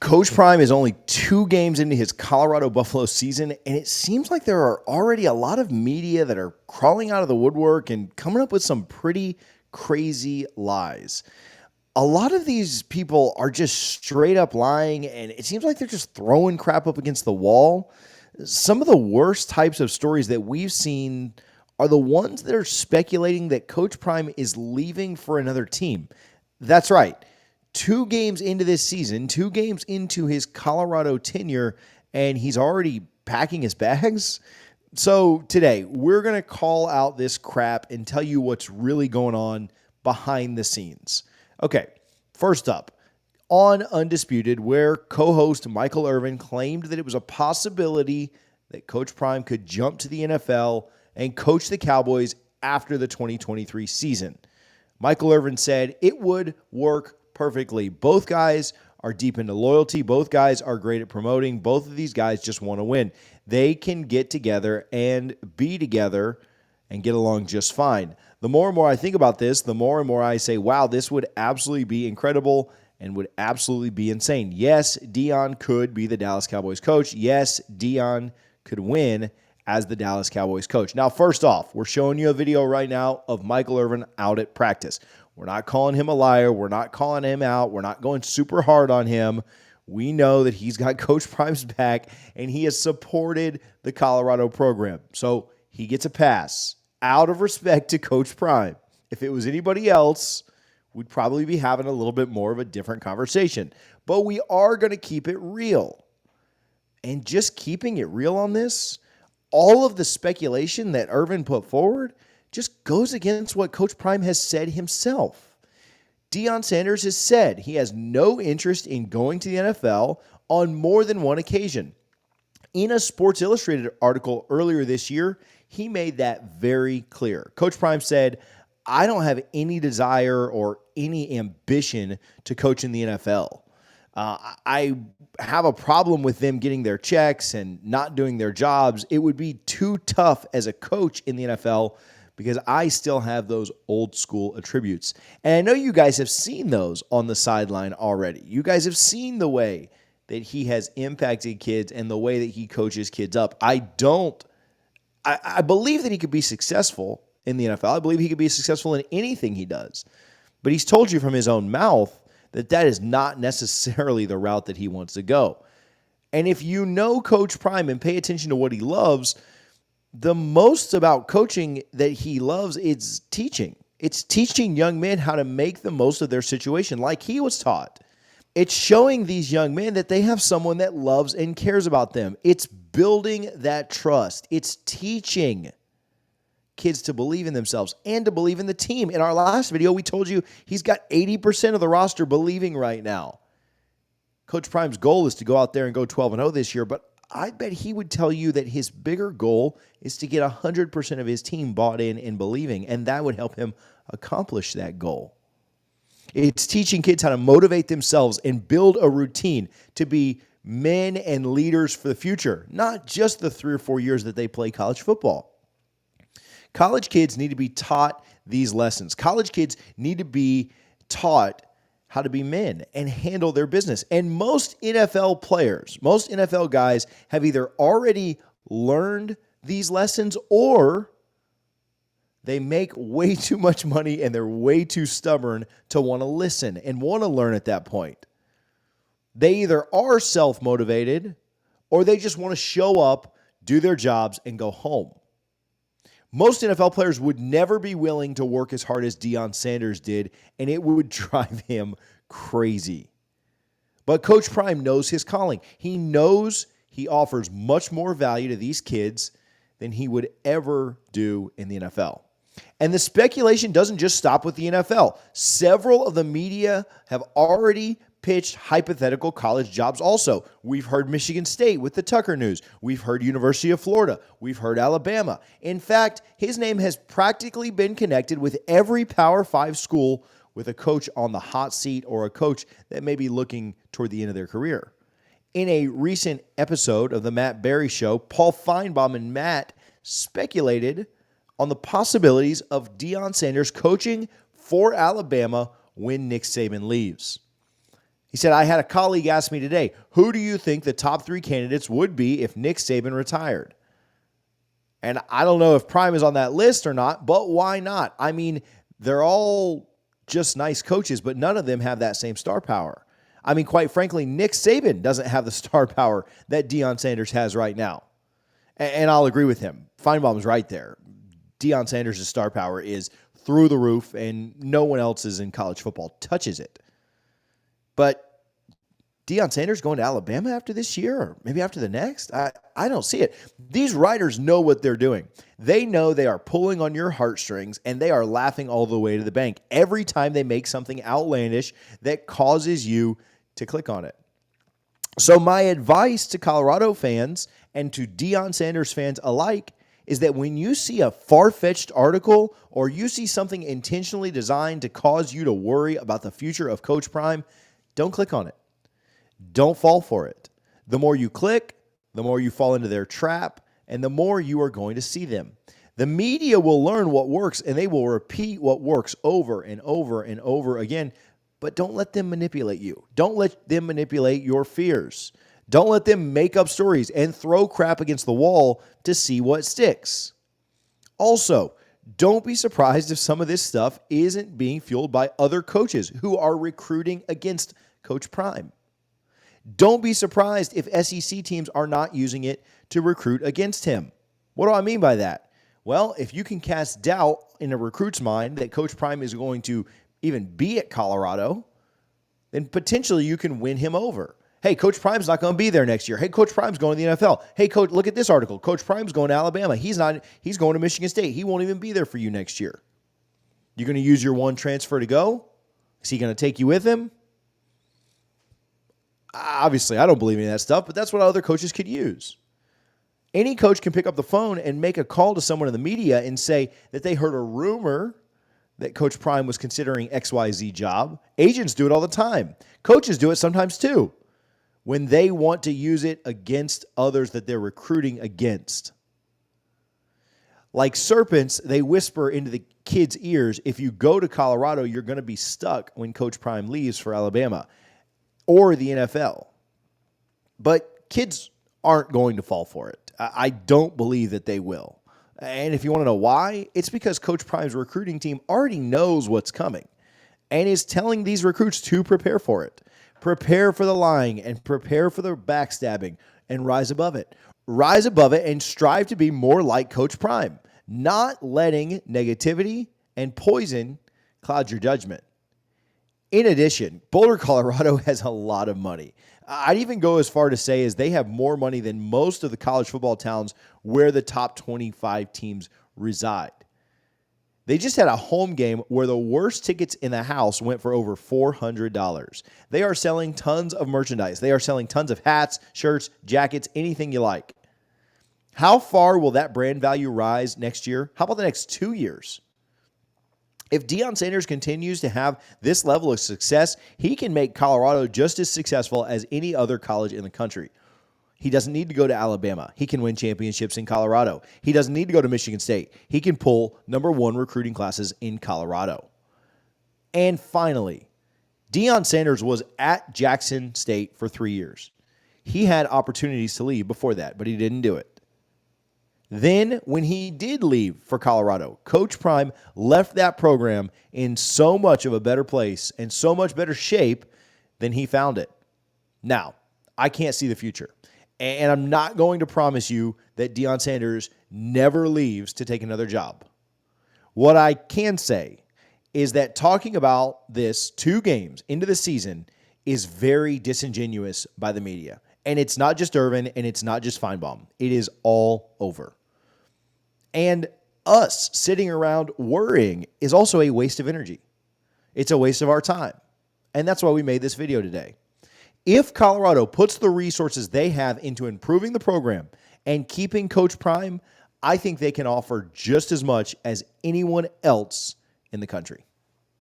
Coach Prime is only 2 games into his Colorado Buffalo season, and it seems like there are already a lot of media that are crawling out of the woodwork and coming up with some pretty crazy lies. A lot of these people are just straight up lying, and it seems like they're just throwing crap up against the wall. Some of the worst types of stories that we've seen are the ones that are speculating that Coach Prime is leaving for another team. That's right. 2 games into this season, 2 games into his Colorado tenure, and he's already packing his bags. So today, we're going to call out this crap and tell you what's really going on behind the scenes. Okay, first up, on Undisputed, where co-host Michael Irvin claimed that it was a possibility that Coach Prime could jump to the NFL and coach the Cowboys after the 2023 season. Michael Irvin said it would work perfectly. Both guys are deep into loyalty. Both guys are great at promoting. Both of these guys just want to win. They can get together and be together and get along just fine. The more and more I think about this, the more and more I say, wow, this would absolutely be incredible and would absolutely be insane. Yes, Deion could be the Dallas Cowboys coach. Yes, Deion could win as the Dallas Cowboys coach. Now, first off, we're showing you a video right now of Michael Irvin out at practice. We're not calling him a liar. We're not calling him out. We're not going super hard on him. We know that he's got Coach Prime's back, and he has supported the Colorado program. So he gets a pass out of respect to Coach Prime. If it was anybody else, we'd probably be having a little bit more of a different conversation. But we are going to keep it real. And just keeping it real on this, all of the speculation that Irvin put forward just goes against what Coach Prime has said himself. Deion Sanders has said he has no interest in going to the NFL on more than one occasion. In a Sports Illustrated article earlier this year, he made that very clear. Coach Prime said, I don't have any desire or any ambition to coach in the NFL. I have a problem with them getting their checks and not doing their jobs. It would be too tough as a coach in the NFL because I still have those old school attributes. And I know you guys have seen those on the sideline already. You guys have seen the way that he has impacted kids and the way that he coaches kids up. I believe that he could be successful in the NFL. I believe he could be successful in anything he does. But he's told you from his own mouth that that is not necessarily the route that he wants to go. And if you know Coach Prime and pay attention to what he loves, the most about coaching that he loves is teaching. It's teaching young men how to make the most of their situation like he was taught. It's showing these young men that they have someone that loves and cares about them. It's building that trust. It's teaching kids to believe in themselves and to believe in the team. In our last video, we told you he's got 80% of the roster believing right now. Coach Prime's goal is to go out there and go 12-0 this year, but I bet he would tell you that his bigger goal is to get 100% of his team bought in and believing, and that would help him accomplish that goal. It's teaching kids how to motivate themselves and build a routine to be men and leaders for the future, not just the 3 or 4 years that they play college football. College kids need to be taught these lessons. College kids need to be taught how to be men and handle their business. And most NFL players, most NFL guys have either already learned these lessons or they make way too much money and they're way too stubborn to want to listen and want to learn at that point. They either are self-motivated or they just want to show up, do their jobs, and go home. Most NFL players would never be willing to work as hard as Deion Sanders did, and it would drive him crazy. But Coach Prime knows his calling. He knows he offers much more value to these kids than he would ever do in the NFL. And the speculation doesn't just stop with the NFL. Several of the media have already pitched hypothetical college jobs also. We've heard Michigan State with the Tucker news. We've heard University of Florida. We've heard Alabama. In fact, his name has practically been connected with every Power 5 school with a coach on the hot seat or a coach that may be looking toward the end of their career. In a recent episode of the Matt Berry Show, Paul Feinbaum and Matt speculated on the possibilities of Deion Sanders coaching for Alabama when Nick Saban leaves. He said, I had a colleague ask me today, who do you think the top 3 candidates would be if Nick Saban retired? And I don't know if Prime is on that list or not, but why not? I mean, they're all just nice coaches, but none of them have that same star power. I mean, quite frankly, Nick Saban doesn't have the star power that Deion Sanders has right now. And I'll agree with him. Feinbaum's right there. Deion Sanders' star power is through the roof, and no one else's in college football touches it. But Deion Sanders going to Alabama after this year or maybe after the next? I don't see it. These writers know what they're doing. They know they are pulling on your heartstrings, and they are laughing all the way to the bank every time they make something outlandish that causes you to click on it. So my advice to Colorado fans and to Deion Sanders fans alike is that when you see a far-fetched article or you see something intentionally designed to cause you to worry about the future of Coach Prime, don't click on it. Don't fall for it. The more you click, the more you fall into their trap, and the more you are going to see them. The media will learn what works, and they will repeat what works over and over and over again, but don't let them manipulate you. Don't let them manipulate your fears. Don't let them make up stories and throw crap against the wall to see what sticks. Also, don't be surprised if some of this stuff isn't being fueled by other coaches who are recruiting against Coach Prime. Don't be surprised if SEC teams are not using it to recruit against him. What do I mean by that? Well, if you can cast doubt in a recruit's mind that Coach Prime is going to even be at Colorado, then potentially you can win him over. Hey, Coach Prime's not going to be there next year. Hey, Coach Prime's going to the NFL. Hey, Coach, look at this article. Coach Prime's going to Alabama. He's going to Michigan State. He won't even be there for you next year. You're going to use your one transfer to go? Is he going to take you with him? Obviously, I don't believe any of that stuff, but that's what other coaches could use. Any coach can pick up the phone and make a call to someone in the media and say that they heard a rumor that Coach Prime was considering XYZ job. Agents do it all the time. Coaches do it sometimes too, when they want to use it against others that they're recruiting against. Like serpents, they whisper into the kids' ears, if you go to Colorado, you're going to be stuck when Coach Prime leaves for Alabama or the NFL. But kids aren't going to fall for it. I don't believe that they will. And if you want to know why, it's because Coach Prime's recruiting team already knows what's coming and is telling these recruits to prepare for it. Prepare for the lying and prepare for the backstabbing and rise above it. Rise above it and strive to be more like Coach Prime, not letting negativity and poison cloud your judgment. In addition, Boulder, Colorado has a lot of money. I'd even go as far to say as they have more money than most of the college football towns where the top 25 teams reside. They just had a home game where the worst tickets in the house went for over $400. They are selling tons of merchandise. They are selling tons of hats, shirts, jackets, anything you like. How far will that brand value rise next year? How about the next 2 years? If Deion Sanders continues to have this level of success, he can make Colorado just as successful as any other college in the country. He doesn't need to go to Alabama. He can win championships in Colorado. He doesn't need to go to Michigan State. He can pull #1 recruiting classes in Colorado. And finally, Deion Sanders was at Jackson State for 3 years. He had opportunities to leave before that, but he didn't do it. Then, when he did leave for Colorado, Coach Prime left that program in so much of a better place and so much better shape than he found it. Now, I can't see the future, and I'm not going to promise you that Deion Sanders never leaves to take another job. What I can say is that talking about this 2 games into the season is very disingenuous by the media. And it's not just Irvin, and it's not just Feinbaum. It is all over. And us sitting around worrying is also a waste of energy. It's a waste of our time. And that's why we made this video today. If Colorado puts the resources they have into improving the program and keeping Coach Prime, I think they can offer just as much as anyone else in the country.